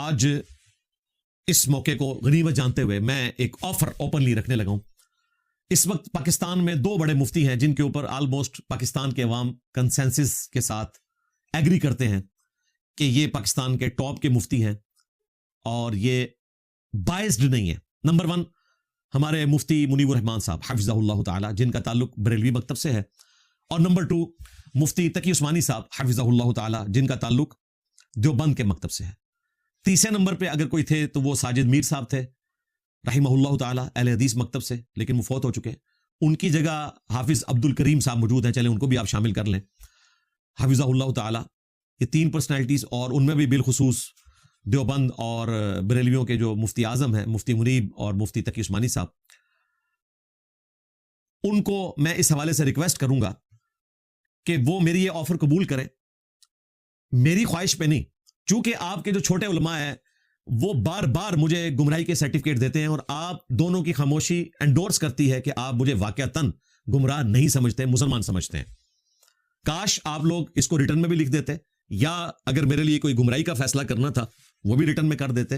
آج اس موقع کو غنیمت جانتے ہوئے میں ایک آفر اوپنلی رکھنے لگا ہوں. اس وقت پاکستان میں 2 بڑے مفتی ہیں جن کے اوپر آلموسٹ پاکستان کے عوام کنسنسس کے ساتھ ایگری کرتے ہیں کہ یہ پاکستان کے ٹاپ کے مفتی ہیں اور یہ بائسڈ نہیں ہے. نمبر 1 ہمارے مفتی منیب الرحمان صاحب حفظہ اللہ تعالی جن کا تعلق بریلوی مکتب سے ہے, اور نمبر 2 مفتی تقی عثمانی صاحب حفظہ اللہ تعالی جن کا تعلق دیوبند کے مکتب سے ہے. تیسرے نمبر پہ اگر کوئی تھے تو وہ ساجد میر صاحب تھے رحمہ اللہ تعالی اہل حدیث مکتب سے, لیکن وہ فوت ہو چکے. ان کی جگہ حافظ عبد الکریم صاحب موجود ہیں, چلیں ان کو بھی آپ شامل کر لیں حفظہ اللہ تعالی. یہ 3 پرسنالٹیز, اور ان میں بھی بالخصوص دیوبند اور بریلویوں کے جو مفتی اعظم ہیں مفتی منیب اور مفتی تقی عثمانی صاحب, ان کو میں اس حوالے سے ریکویسٹ کروں گا کہ وہ میری یہ آفر قبول کریں, میری خواہش پہ نہیں. چونکہ آپ کے جو چھوٹے علماء ہیں وہ بار بار مجھے گمراہی کے سرٹیفکیٹ دیتے ہیں, اور آپ دونوں کی خاموشی انڈورس کرتی ہے کہ آپ مجھے واقعتاً گمراہ نہیں سمجھتے, مسلمان سمجھتے ہیں. کاش آپ لوگ اس کو ریٹرن میں بھی لکھ دیتے, یا اگر میرے لیے کوئی گمراہی کا فیصلہ کرنا تھا وہ بھی ریٹرن میں کر دیتے,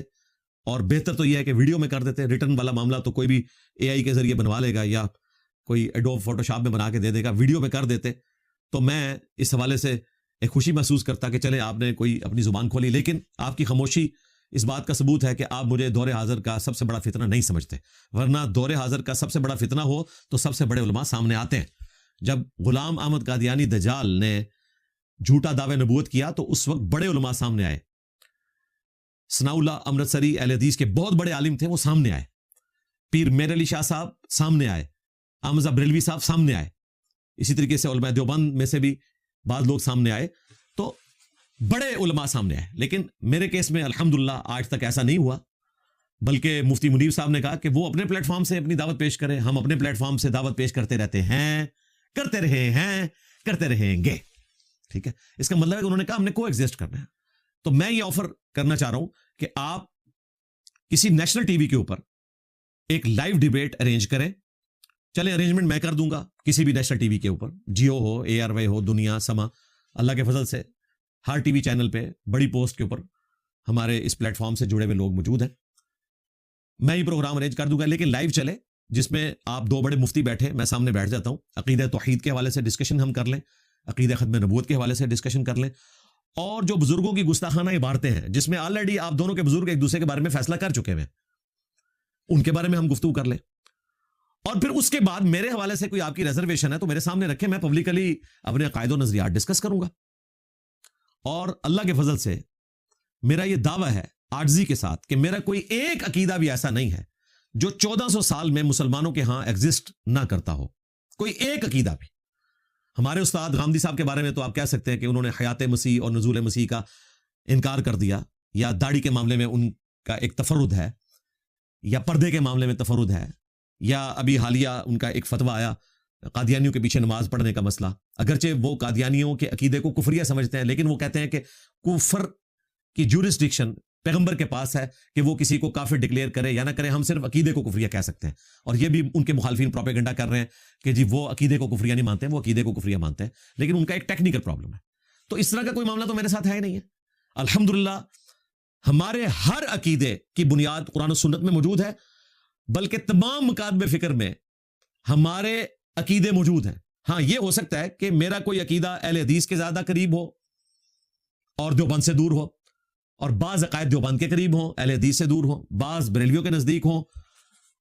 اور بہتر تو یہ ہے کہ ویڈیو میں کر دیتے. ریٹرن والا معاملہ تو کوئی بھی اے آئی کے ذریعے بنوا لے گا یا کوئی ایڈوب فوٹو شاپ میں بنا کے دے دے گا. ویڈیو میں کر دیتے تو میں اس حوالے سے ایک خوشی محسوس کرتا کہ چلے آپ نے کوئی اپنی زبان کھولی. لیکن آپ کی خاموشی اس بات کا ثبوت ہے کہ آپ مجھے دور حاضر کا سب سے بڑا فتنہ نہیں سمجھتے, ورنہ دور حاضر کا سب سے بڑا فتنہ ہو تو سب سے بڑے علماء سامنے آتے ہیں. جب غلام احمد قادیانی دجال نے جھوٹا دعوے نبوت کیا تو اس وقت بڑے علماء سامنے آئے. ثناء اللہ امرتسری اہل حدیث کے بہت بڑے عالم تھے, وہ سامنے آئے. پیر میر علی شاہ صاحب سامنے آئے, احمد بریلوی صاحب سامنے آئے. اسی طریقے سے علماء دیوبند میں سے بھی بعض لوگ سامنے آئے, تو بڑے علماء سامنے آئے. لیکن میرے کیس میں الحمدللہ آج تک ایسا نہیں ہوا, بلکہ مفتی منیب صاحب نے کہا کہ وہ اپنے پلیٹ فارم سے اپنی دعوت پیش کریں, ہم اپنے پلیٹ فارم سے دعوت پیش کرتے رہتے ہیں, کرتے رہے ہیں, کرتے رہیں گے. ٹھیک ہے, اس کا مطلب ہے کہ انہوں نے کہا ہم نے کو ایگزسٹ کرنا ہے. تو میں یہ آفر کرنا چاہ رہا ہوں کہ آپ کسی نیشنل ٹی وی کے اوپر ایک لائیو ڈیبیٹ ارینج کریں. چلے ارینجمنٹ میں کر دوں گا کسی بھی نیشنل ٹی وی کے اوپر, جیو ہو, اے آر وائی ہو, دنیا, سما, اللہ کے فضل سے ہر ٹی وی چینل پہ بڑی پوسٹ کے اوپر ہمارے اس پلیٹ فارم سے جڑے ہوئے لوگ موجود ہیں. میں یہ پروگرام ارینج کر دوں گا, لیکن لائیو چلے, جس میں آپ 2 بڑے مفتی بیٹھے, میں سامنے بیٹھ جاتا ہوں, عقیدہ توحید کے حوالے سے ڈسکشن ہم کر لیں, عقیدہ ختم نبوت کے حوالے سے ڈسکشن کر لیں, اور جو بزرگوں کی گستاخانہ عبارتیں ہیں جس میں آلریڈی آپ دونوں کے بزرگ ایک دوسرے کے بارے میں فیصلہ کر چکے ہیں, ان کے بارے میں ہم گفتگو کر لیں. اور پھر اس کے بعد میرے حوالے سے کوئی آپ کی ریزرویشن ہے تو میرے سامنے رکھیں, میں پبلکلی اپنے عقائد و نظریات ڈسکس کروں گا. اور اللہ کے فضل سے میرا یہ دعویٰ ہے عاجزی کے ساتھ کہ میرا کوئی ایک عقیدہ بھی ایسا نہیں ہے جو 1400 سال میں مسلمانوں کے ہاں ایگزسٹ نہ کرتا ہو, کوئی ایک عقیدہ بھی. ہمارے استاد غامدی صاحب کے بارے میں تو آپ کہہ سکتے ہیں کہ انہوں نے حیات مسیح اور نزول مسیح کا انکار کر دیا, یا داڑھی کے معاملے میں ان کا ایک تفرد ہے, یا پردے کے معاملے میں تفرد ہے, یا ابھی حالیہ ان کا ایک فتویٰ آیا قادیانیوں کے پیچھے نماز پڑھنے کا مسئلہ. اگرچہ وہ قادیانیوں کے عقیدے کو کفریہ سمجھتے ہیں, لیکن وہ کہتے ہیں کہ کفر کی جورسڈکشن پیغمبر کے پاس ہے کہ وہ کسی کو کافر ڈکلیئر کرے یا نہ کرے, ہم صرف عقیدے کو کفریہ کہہ سکتے ہیں. اور یہ بھی ان کے مخالفین پروپیگنڈا کر رہے ہیں کہ جی وہ عقیدے کو کفریہ نہیں مانتے ہیں, وہ عقیدے کو کفریہ مانتے ہیں, لیکن ان کا ایک ٹیکنیکل پرابلم ہے. تو اس طرح کا کوئی معاملہ تو میرے ساتھ ہے ہی نہیں ہے. الحمدللہ ہمارے ہر عقیدے کی بنیاد قرآن و سنت میں موجود ہے, بلکہ تمام مکاتب فکر میں ہمارے عقیدے موجود ہیں. ہاں یہ ہو سکتا ہے کہ میرا کوئی عقیدہ اہل حدیث کے زیادہ قریب ہو اور دیوبند سے دور ہو, اور بعض عقائد دیوبند کے قریب ہوں, اہل حدیث سے دور ہوں, بعض بریلویوں کے نزدیک ہوں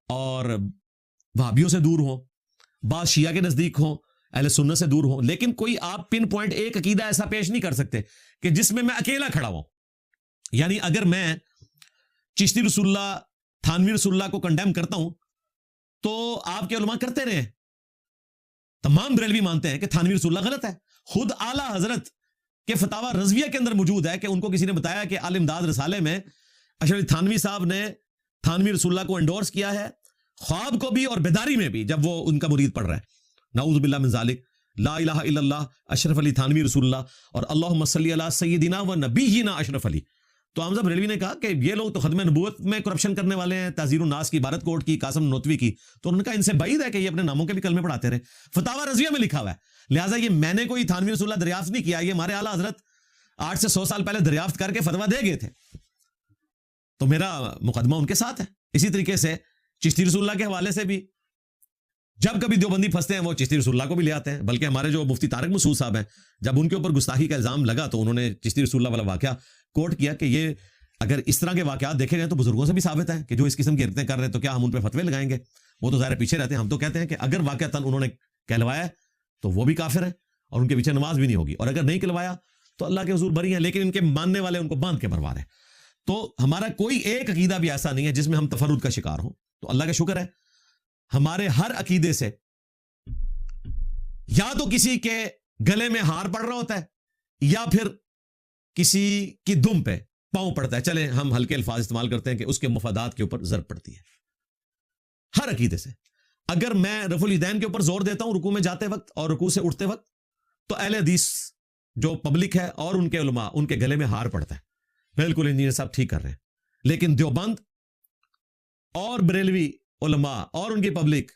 اور وہابیوں سے دور ہوں, بعض شیعہ کے نزدیک ہوں, اہل سنت سے دور ہوں. لیکن کوئی آپ پن پوائنٹ ایک عقیدہ ایسا پیش نہیں کر سکتے کہ جس میں میں اکیلا کھڑا ہوں. یعنی اگر میں چشتی رسول اللہ, تھانوی رسول اللہ کو کنڈیم کرتا ہوں تو آپ کے علماء کرتے رہے, تمام بریلوی مانتے ہیں کہ تھانوی رسول اللہ غلط ہے. خود اعلیٰ حضرت کے فتاوی رضویہ کے اندر موجود ہے کہ ان کو کسی نے بتایا کہ الامداد رسالے میں اشرف علی تھانوی صاحب نے تھانوی رسول اللہ کو انڈورس کیا ہے, خواب کو بھی اور بیداری میں بھی, جب وہ ان کا مرید پڑھ رہا ہے. نعوذ باللہ من ذالک, لا الہ الا اللہ اشرف علی تھانوی رسول اللہ, اور اللہم صلی علی سیدنا و نبینا اشرف علی. تو حمزہ بریلوی نے کہا کہ یہ لوگ تو ختم نبوت میں کرپشن کرنے والے ہیں, تعزیر الناس کی, عبارت کوٹ کی, قاسم نوتوی کی. تو انہوں نے کہا ان سے بعید ہے کہ یہ اپنے ناموں کے بھی کلمے پڑھاتے رہے. فتاوی رضویہ میں لکھا ہوا ہے, لہٰذا یہ میں نے کوئی تھانوی رسول اللہ دریافت نہیں کیا, یہ ہمارے اعلیٰ حضرت 8 سے 100 سال پہلے دریافت کر کے فتویٰ دے گئے تھے. تو میرا مقدمہ ان کے ساتھ ہے. اسی طریقے سے چشتی رسول اللہ کے حوالے سے بھی جب کبھی دیوبندی پھنستے ہیں وہ چشتی رسول اللہ کو بھی لے آتے ہیں. بلکہ ہمارے جو مفتی طارق مسعود صاحب ہیں, جب ان کے اوپر گستاخی کا الزام لگا تو انہوں نے چشتی رسول اللہ والا واقعہ کوٹ کیا کہ یہ اگر اس طرح کے واقعات دیکھے گئے تو بزرگوں سے بھی ثابت ہے کہ جو اس قسم کی حرکتیں کر رہے ہیں تو کیا ہم ان پہ فتوے لگائیں گے؟ وہ تو ظاہر پیچھے رہتے ہیں. ہم تو کہتے ہیں کہ اگر واقعتاً انہوں نے کہلوایا تو وہ بھی کافر ہے اور ان کے پیچھے نماز بھی نہیں ہوگی, اور اگر نہیں کہلوایا تو اللہ کے حضور بری ہیں, لیکن ان کے ماننے والے ان کو باندھ کے مروا رہے ہیں. تو ہمارا کوئی ایک عقیدہ بھی ایسا نہیں ہے جس میں ہم تفرد کا شکار ہوں. تو اللہ کا شکر ہے ہمارے ہر عقیدے سے یا تو کسی کے گلے میں ہار پڑ رہا ہوتا ہے یا پھر کسی کی دم پہ پاؤں پڑتا ہے. چلیں ہم ہلکے الفاظ استعمال کرتے ہیں کہ اس کے مفادات کے اوپر ضرب پڑتی ہے. ہر عقیدے سے اگر میں رفع الیدین کے اوپر زور دیتا ہوں رکوع میں جاتے وقت اور رکوع سے اٹھتے وقت, تو اہل حدیث جو پبلک ہے اور ان کے علماء ان کے گلے میں ہار پڑتا ہے. بالکل انجینئر صاحب ٹھیک کر رہے ہیں. لیکن دیوبند اور بریلوی علماء اور ان کی پبلک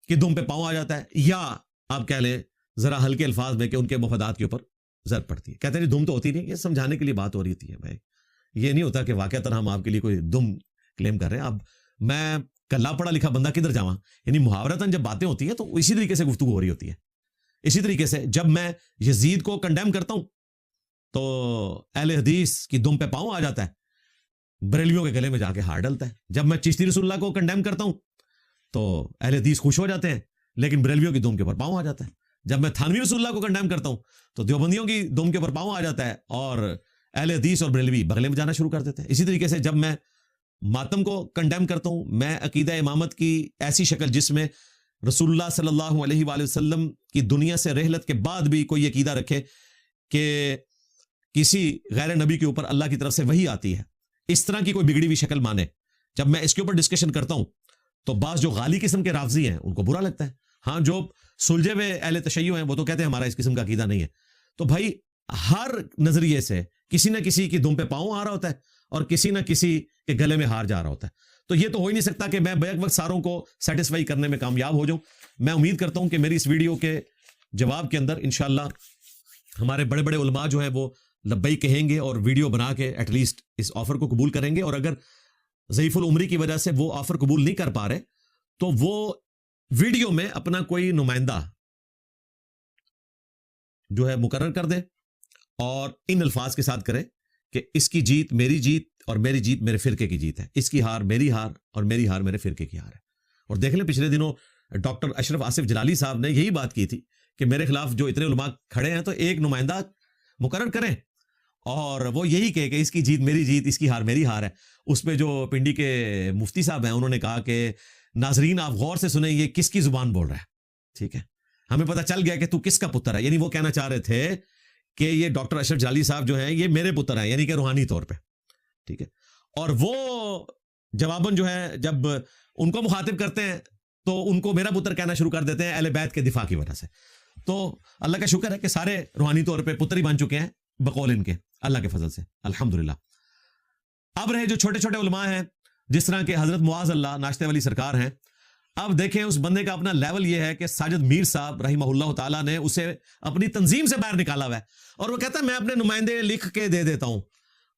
کی دم پہ پاؤں آ جاتا ہے, یا آپ کہہ لیں ذرا ہلکے الفاظ میں کہ ان کے مفادات کے اوپر ضرب پڑتی ہے. کہتے ہیں دم تو ہوتی نہیں, یہ سمجھانے کے لیے بات ہو رہی تھی ہے بھائی. یہ نہیں ہوتا کہ واقعتاً ہم آپ کے لیے کوئی دم کلیم کر رہے ہیں. اب میں کلا پڑھا لکھا بندہ کدھر جاواں, یعنی محاورتاً جب باتیں ہوتی ہیں تو اسی طریقے سے گفتگو ہو رہی ہوتی ہے. اسی طریقے سے جب میں یزید کو کنڈیم کرتا ہوں تو اہل حدیث کی دم پہ پاؤں آ جاتا ہے, بریلویوں کے گلے میں جا کے ہار ڈلتا ہے. جب میں چشتی رسول اللہ کو کنڈیم کرتا ہوں تو اہل حدیث خوش ہو جاتے ہیں, لیکن بریلویوں کی دم کے اوپر پاؤں آ جاتا ہے. جب میں تھانوی رسول اللہ کو کنڈیم کرتا ہوں تو دیوبندیوں کی دم کے اوپر پاؤں آ جاتا ہے اور اہل حدیث اور بریلوی بغلے میں جانا شروع کر دیتے ہیں. اسی طریقے سے جب میں ماتم کو کنڈیم کرتا ہوں, میں عقیدہ امامت کی ایسی شکل جس میں رسول اللہ صلی اللہ علیہ وآلہ وسلم کی دنیا سے رحلت کے بعد بھی کوئی عقیدہ رکھے کہ کسی غیر نبی کے اوپر اللہ کی طرف سے وحی آتی ہے, اس طرح کی کوئی بگڑی ہوئی شکل مانے, جب میں اس کے اوپر ڈسکشن کرتا ہوں تو بعض جو غالی قسم کے رافضی ہیں ان کو برا لگتا ہے. ہاں جو سلجھے ہوئے اہل تشیع ہیں وہ تو کہتے ہیں ہمارا اس قسم کا عقیدہ نہیں ہے. تو بھائی ہر نظریے سے کسی نہ کسی کی دم پہ پاؤں آ رہا ہوتا ہے اور کسی نہ کسی کے گلے میں ہار جا رہا ہوتا ہے. تو یہ تو ہو ہی نہیں سکتا کہ میں بیک وقت ساروں کو سیٹسفائی کرنے میں کامیاب ہو جاؤں. میں امید کرتا ہوں کہ میری اس ویڈیو کے جواب کے اندر انشاءاللہ ہمارے بڑے بڑے علماء جو ہیں وہ لبیک کہیں گے اور ویڈیو بنا کے ایٹ لیسٹ اس آفر کو قبول کریں گے. اور اگر ضعیف العمری کی وجہ سے وہ آفر قبول نہیں کر پا رہے تو وہ ویڈیو میں اپنا کوئی نمائندہ جو ہے مقرر کر دے اور ان الفاظ کے ساتھ کرے کہ اس کی جیت میری جیت اور میری جیت میرے فرقے کی جیت ہے, اس کی ہار میری ہار اور میری ہار میرے فرقے کی ہار ہے. اور دیکھ لیں پچھلے دنوں ڈاکٹر اشرف آصف جلالی صاحب نے یہی بات کی تھی کہ میرے خلاف جو اتنے علماء کھڑے ہیں تو ایک نمائندہ مقرر کریں اور وہ یہی کہے کہ اس کی جیت میری جیت, اس کی ہار میری ہار ہے. اس پہ جو پنڈی کے مفتی صاحب ہیں انہوں نے کہا کہ ناظرین آپ غور سے سنیں یہ کس کی زبان بول رہا ہے, ٹھیک ہے, ہمیں پتہ چل گیا کہ تو کس کا پتر ہے. یعنی وہ کہنا چاہ رہے تھے کہ یہ ڈاکٹر اشرف جلالی صاحب جو ہیں یہ میرے پتر ہیں, یعنی کہ روحانی طور پہ, ٹھیک ہے. اور وہ جواباً جو ہے جب ان کو مخاطب کرتے ہیں تو ان کو میرا پتر کہنا شروع کر دیتے ہیں اہل بیت کے دفاع کی وجہ سے. تو اللہ کا شکر ہے کہ سارے روحانی طور پہ پتر ہی بن چکے ہیں بقول ان کے, اللہ کے فضل سے الحمدللہ. اب رہے جو چھوٹے چھوٹے علماء ہیں جس طرح کے حضرت معاذ اللہ ناشتے والی سرکار ہیں. اب دیکھیں اس بندے کا اپنا لیول یہ ہے کہ ساجد میر صاحب رحمہ اللہ تعالیٰ نے اسے اپنی تنظیم سے باہر نکالا ہوا ہے اور وہ کہتا ہے میں اپنے نمائندے لکھ کے دے دیتا ہوں.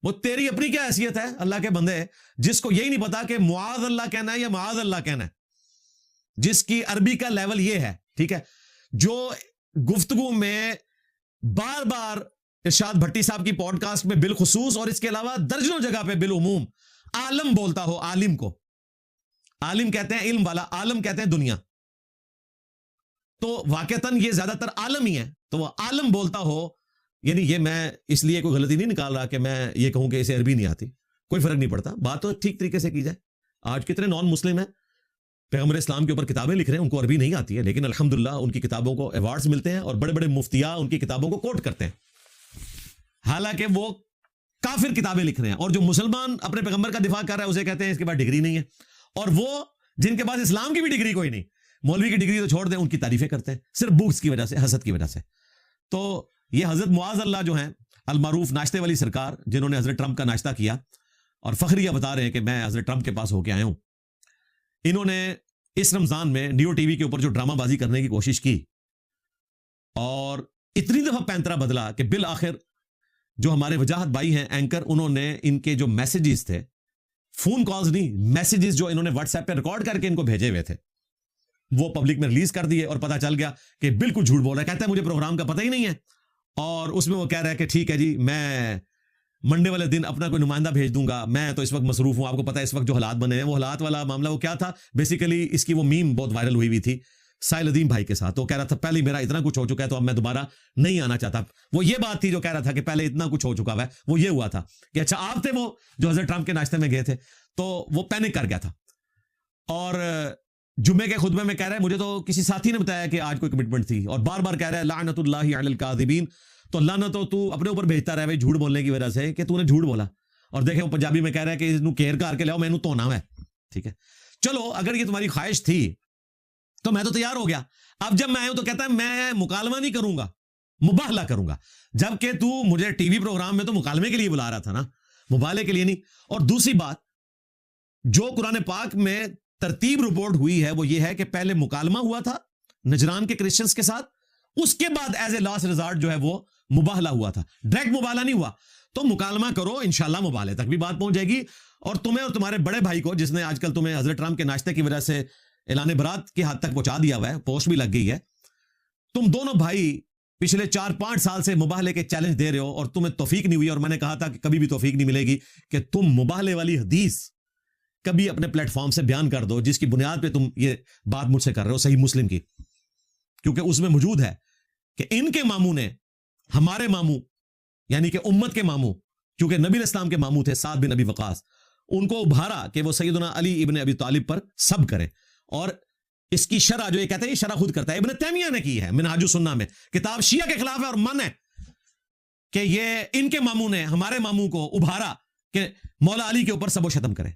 وہ تیری اپنی کیا حیثیت ہے اللہ کے بندے جس کو یہی نہیں پتا کہ معاذ اللہ کہنا ہے یا معاذ اللہ کہنا ہے, جس کی عربی کا لیول یہ ہے, ٹھیک ہے, جو گفتگو میں بار بار ارشاد بھٹی صاحب کی پوڈ کاسٹ میں بالخصوص اور اس کے علاوہ درجنوں جگہ پہ بالعموم عالم بولتا ہو. عالم کو عالم کہتے ہیں علم والا, عالم کہتے ہیں دنیا, تو واقعتاً یہ زیادہ تر عالم ہی ہے. تو وہ عالم بولتا ہو, یعنی یہ میں اس لیے کوئی غلطی نہیں نکال رہا کہ میں یہ کہوں کہ اسے عربی نہیں آتی, کوئی فرق نہیں پڑتا, بات تو ٹھیک طریقے سے کی جائے. آج کتنے نان مسلم ہیں پیغمبر اسلام کے اوپر کتابیں لکھ رہے ہیں, ان کو عربی نہیں آتی ہے لیکن الحمدللہ ان کی کتابوں کو ایوارڈز ملتے ہیں اور بڑے بڑے مفتیاء ان کی کتابوں کو کوٹ کرتے ہیں, حالانکہ وہ کافر کتابیں لکھ رہے ہیں. اور جو مسلمان اپنے پیغمبر کا دفاع کر رہا ہے اسے کہتے ہیں اس کے پاس ڈگری نہیں ہے, اور وہ جن کے پاس اسلام کی بھی ڈگری کوئی نہیں, مولوی کی ڈگری تو چھوڑ دیں, ان کی تعریفیں کرتے ہیں صرف بکس کی وجہ سے, حسد کی وجہ سے. تو یہ حضرت معاذ اللہ جو ہیں المعروف ناشتے والی سرکار جنہوں نے حضرت ٹرمپ کا ناشتہ کیا اور فخریہ بتا رہے ہیں کہ میں حضرت ٹرمپ کے پاس ہو کے آیا ہوں, انہوں نے اس رمضان میں نیو ٹی وی کے اوپر جو ڈرامہ بازی کرنے کی کوشش کی اور اتنی دفعہ پینترا بدلا کہ بالآخر جو ہمارے وجاہت بھائی ہیں اینکر، انہوں نے ان کے جو میسیجز تھے، فون کالز نہیں، میسیجز جو انہوں نے واٹس ایپ پہ ریکارڈ کر کے ان کو بھیجے ہوئے تھے، وہ پبلک میں ریلیز کر دیے اور پتا چل گیا کہ بالکل جھوٹ بول رہا ہے. کہتا ہے مجھے پروگرام کا پتہ ہی نہیں ہے، اور اس میں وہ کہہ رہا ہے کہ ٹھیک ہے جی میں منڈے والے دن اپنا کوئی نمائندہ بھیج دوں گا، میں تو اس وقت مصروف ہوں. آپ کو پتا ہے اس وقت جو حالات بنے ہیں، وہ حالات والا معاملہ وہ کیا تھا بیسیکلی، اس کی وہ میم بہت وائرل ہوئی تھی ساحل ادیم بھائی کے ساتھ. وہ کہہ رہا تھا پہلے میرا اتنا کچھ ہو چکا ہے تو اب میں دوبارہ نہیں آنا چاہتا. وہ یہ بات تھی جو کہہ رہا تھا کہ پہلے اتنا کچھ ہو چکا ہوا ہے. وہ یہ ہوا تھا کہ اچھا آپ تھے وہ جو حضرت ٹرمپ کے ناشتے میں گئے تھے، تو وہ پینک کر گیا تھا اور جمعے کے خطبے میں کہہ رہا ہے مجھے تو کسی ساتھی نے بتایا کہ آج کوئی کمٹمنٹ تھی، اور بار بار کہہ رہا ہے لعنت اللہ علی الکاذبین. تو لعنت تو اپنے اوپر بھیجتا رہا ہے جھوٹ بولنے کی وجہ سے کہ تو نے جھوٹ بولا. اور دیکھیں وہ پنجابی میں کہہ رہا ہے کہ انہوں کیر کار کے لاؤ، میں انہوں تونا ہے. ٹھیک ہے چلو، اگر یہ تمہاری خواہش تھی تو میں تو تیار ہو گیا. اب جب میں آیا ہوں تو کہتا ہے میں مکالمہ نہیں کروں گا، مباہلہ کروں گا. جبکہ تو مجھے ٹی وی پروگرام میں تو مکالمے کے لیے بلا رہا تھا نا، مباہلے کے لیے نہیں. اور دوسری بات جو قرآن پاک میں ترتیب رپورٹ ہوئی ہے وہ یہ ہے کہ پہلے مکالمہ ہوا تھا نجران کے کرسچنز کے ساتھ، اس کے بعد ایز اے لاسٹ ریزارٹ جو ہے وہ مباہلہ ہوا تھا. ڈائریکٹ مباہلہ نہیں ہوا. تو مکالمہ کرو، انشاءاللہ مباہلے تک بھی بات پہنچ جائے گی. اور تمہیں اور تمہارے بڑے بھائی کو، جس نے آج کل تمہیں حضرت ٹرمپ کے ناشتے کی وجہ سے اعلان برات کی حد تک پہنچا دیا ہوا ہے، پوسٹ بھی لگ گئی ہے، تم دونوں بھائی پچھلے 4-5 سال سے مباہلے کے چیلنج دے رہے ہو اور تمہیں توفیق نہیں ہوئی. اور میں نے کہا تھا کہ کبھی بھی توفیق نہیں ملے گی کہ تم مباہلے والی حدیث کبھی اپنے پلیٹ فارم سے بیان کر دو جس کی بنیاد پہ تم یہ بات مجھ سے کر رہے ہو، صحیح مسلم کی. کیونکہ اس میں موجود ہے کہ ان کے ماموں نے ہمارے ماموں یعنی کہ امت کے ماموں، کیونکہ نبی اسلام کے ماموں تھے سعد بن ابی وقاص، ان کو ابھارا کہ وہ سیدنا علی ابن ابی طالب پر سب کرے. اور اس کی شرح جو یہ کہتے ہیں یہ شرح خود کرتا ہے، ابن تیمیہ نے کی ہے منہاج السنہ میں، کتاب شیعہ کے خلاف ہے اور من ہے کہ یہ ان کے ماموں نے ہمارے ماموں کو ابھارا کہ مولا علی کے اوپر سب و شتم کرے.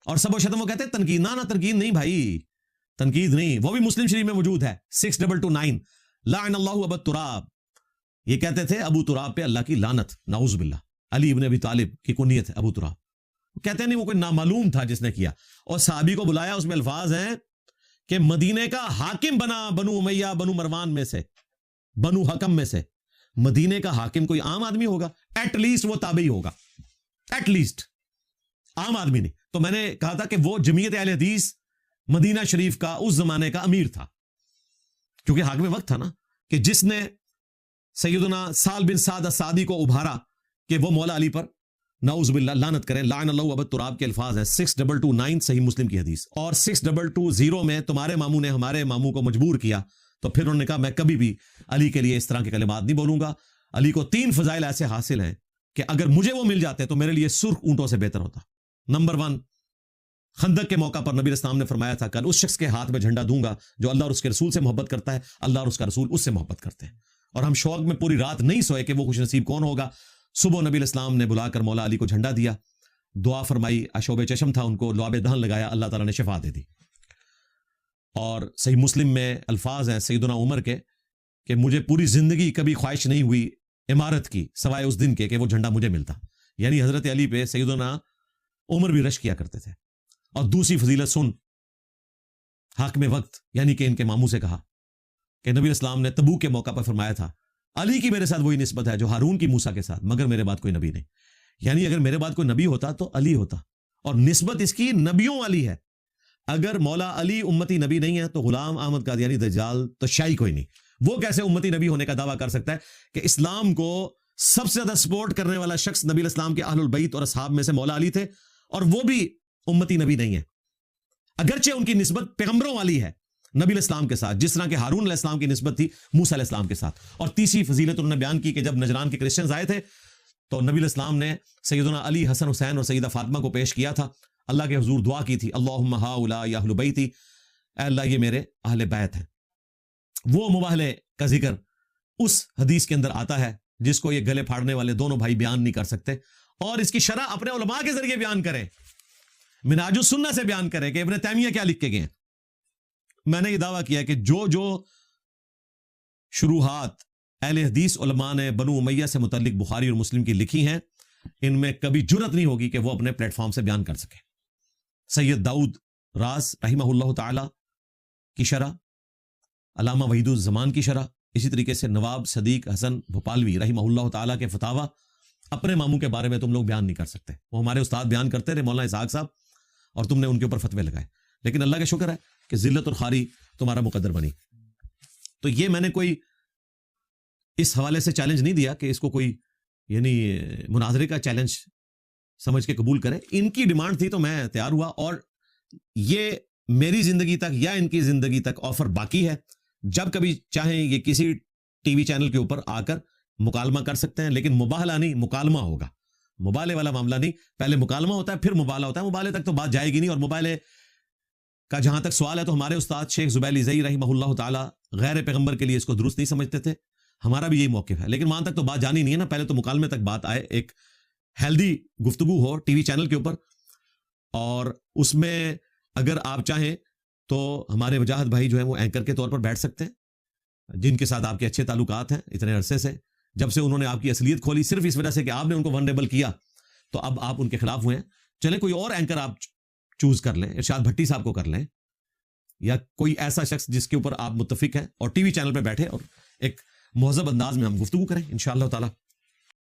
اور سب و شتم وہ کہتے ہیں تنقید. نہ تنقید نہیں بھائی، تنقید نہیں. وہ بھی مسلم شریف میں موجود ہے 6229 لعن اللہ ابا تراب. یہ کہتے تھے ابو تراب پہ اللہ کی لعنت، نعوذ باللہ. علی ابن ابی طالب کی کنیت ہے ابو تراب. کہتے ہیں نہیں وہ کوئی نامعلوم تھا جس نے کیا. اور صحابی کو بلایا، اس میں الفاظ ہیں کہ مدینے کا حاکم بنا بنو امیہ بنو مروان میں سے، بنو حکم میں سے. مدینے کا حاکم کوئی عام آدمی ہوگا؟ ایٹ لیسٹ وہ تابعی ہوگا، ایٹ لیسٹ، عام آدمی نہیں. تو میں نے کہا تھا کہ وہ جمعیت اہل حدیث مدینہ شریف کا اس زمانے کا امیر تھا، کیونکہ حاکم وقت تھا نا، کہ جس نے سیدنا سال بن سعد السعدی کو ابھارا کہ وہ مولا علی پر نعوذ باللہ لعنت کریں. لعن اللہ ابا تراب کے الفاظ ہیں 6229 صحیح مسلم کی حدیث. اور 6220 میں تمہارے ماموں نے ہمارے ماموں کو مجبور کیا، تو پھر انہوں نے کہا میں کبھی بھی علی کے لیے اس طرح کے کلمات نہیں بولوں گا. علی کو 3 فضائل ایسے حاصل ہیں کہ اگر مجھے وہ مل جاتے تو میرے لیے سرخ اونٹوں سے بہتر ہوتا. نمبر 1، خندق کے موقع پر نبی اسلام نے فرمایا تھا کل اس شخص کے ہاتھ میں جھنڈا دوں گا جو اللہ اور اس کے رسول سے محبت کرتا ہے، اللہ اور اس کا رسول اس سے محبت کرتے ہیں. اور ہم شوق میں پوری رات نہیں سوئے کہ وہ خوش نصیب کون ہوگا. صبح نبی الاسلام نے بلا کر مولا علی کو جھنڈا دیا، دعا فرمائی، اشوب چشم تھا، ان کو لعاب دہن لگایا، اللہ تعالیٰ نے شفا دے دی. اور صحیح مسلم میں الفاظ ہیں سیدنا عمر کے کہ مجھے پوری زندگی کبھی خواہش نہیں ہوئی عمارت کی سوائے اس دن کے کہ وہ جھنڈا مجھے ملتا. یعنی حضرت علی پہ سیدنا عمر بھی رش کیا کرتے تھے. اور دوسری فضیلت سن، حاکم وقت یعنی کہ ان کے ماموں سے کہا کہ نبی اسلام نے تبوک کے موقع پر فرمایا تھا علی کی میرے ساتھ وہی نسبت ہے جو ہارون کی موسیٰ کے ساتھ، مگر میرے بعد کوئی نبی نہیں. یعنی اگر میرے بعد کوئی نبی ہوتا تو علی ہوتا، اور نسبت اس کی نبیوں والی ہے. اگر مولا علی امتی نبی نہیں ہے تو غلام احمد قادیانی دجال تو شاہی کوئی نہیں. وہ کیسے امتی نبی ہونے کا دعویٰ کر سکتا ہے کہ اسلام کو سب سے زیادہ سپورٹ کرنے والا شخص نبی الاسلام کے اہل البیت اور اصحاب میں سے مولا علی تھے، اور وہ بھی امتی نبی نہیں ہے، اگرچہ ان کی نسبت پیغمبروں والی ہے نبی الاسلام کے ساتھ، جس طرح کہ ہارون علیہ السلام کی نسبت تھی موسیٰ علیہ السلام کے ساتھ. اور تیسری فضیلت انہوں نے بیان کی کہ جب نجران کے کرسچنز آئے تھے تو نبی الاسلام نے سیدنا علی، حسن حسین اور سیدہ فاطمہ کو پیش کیا تھا، اللہ کے حضور دعا کی تھی اللہم ہؤلاء اہل بیتی، اے اللہ یہ میرے اہل بیت ہیں. وہ مباہلے کا ذکر اس حدیث کے اندر آتا ہے جس کو یہ گلے پھاڑنے والے دونوں بھائی بیان نہیں کر سکتے، اور اس کی شرح اپنے علماء کے ذریعے بیان کریں، منہاج السنہ سے بیان کریں کہ ابن تیمیہ کیا لکھ کے گئے ہیں. میں نے یہ دعویٰ کیا کہ جو شروحات اہل حدیث علماء نے بنو امیہ سے متعلق بخاری اور مسلم کی لکھی ہیں، ان میں کبھی جرت نہیں ہوگی کہ وہ اپنے پلیٹ فارم سے بیان کر سکے. سید داؤد راز رحمہ اللہ تعالی کی شرح، علامہ وحید الزمان کی شرح، اسی طریقے سے نواب صدیق حسن بھوپالوی رحمہ اللہ تعالی کے فتاوی، اپنے ماموں کے بارے میں تم لوگ بیان نہیں کر سکتے. وہ ہمارے استاد بیان کرتے رہے مولانا اسحاق صاحب, اور تم نے ان کے اوپر فتوے لگائے. لیکن اللہ کا شکر ہے کہ ذلت اور خواری تمہارا مقدر بنی. تو یہ میں نے کوئی اس حوالے سے چیلنج نہیں دیا کہ اس کو کوئی یعنی مناظرے کا چیلنج سمجھ کے قبول کرے. ان کی ڈیمانڈ تھی تو میں تیار ہوا, اور یہ میری زندگی تک یا ان کی زندگی تک آفر باقی ہے. جب کبھی چاہیں یہ کسی ٹی وی چینل کے اوپر آ کر مکالمہ کر سکتے ہیں, لیکن مباہلہ نہیں, مکالمہ ہوگا. مبالے والا معاملہ نہیں, پہلے مکالمہ ہوتا ہے پھر مبالہ ہوتا ہے. مبالے تک تو بات جائے گی نہیں, اور مبالے کا جہاں تک سوال ہے تو ہمارے استاد شیخ زبیلی زئی رحمہ اللہ تعالی غیر پیغمبر کے لیے اس کو درست نہیں سمجھتے تھے. ہمارا بھی یہی موقف ہے, لیکن وہاں تک تو بات جانی نہیں ہے نا. پہلے تو مکالمے تک بات آئے, ایک ہیلدی گفتگو ہو ٹی وی چینل کے اوپر. اور اس میں اگر آپ چاہیں تو ہمارے وجاہت بھائی جو ہیں وہ اینکر کے طور پر بیٹھ سکتے ہیں, جن کے ساتھ آپ کے اچھے تعلقات ہیں اتنے عرصے سے. جب سے انہوں نے آپ کی اصلیت کھولی صرف اس وجہ سے کہ آپ نے ان کو ونریبل کیا, تو اب آپ ان کے خلاف ہوئے ہیں. چلے کوئی اور اینکر آپ چوز کر لیں, ارشاد بھٹی صاحب کو کر لیں, یا کوئی ایسا شخص جس کے اوپر آپ متفق ہیں, اور ٹی وی چینل پہ بیٹھے اور ایک مہذب انداز میں ہم گفتگو کریں انشاءاللہ تعالی.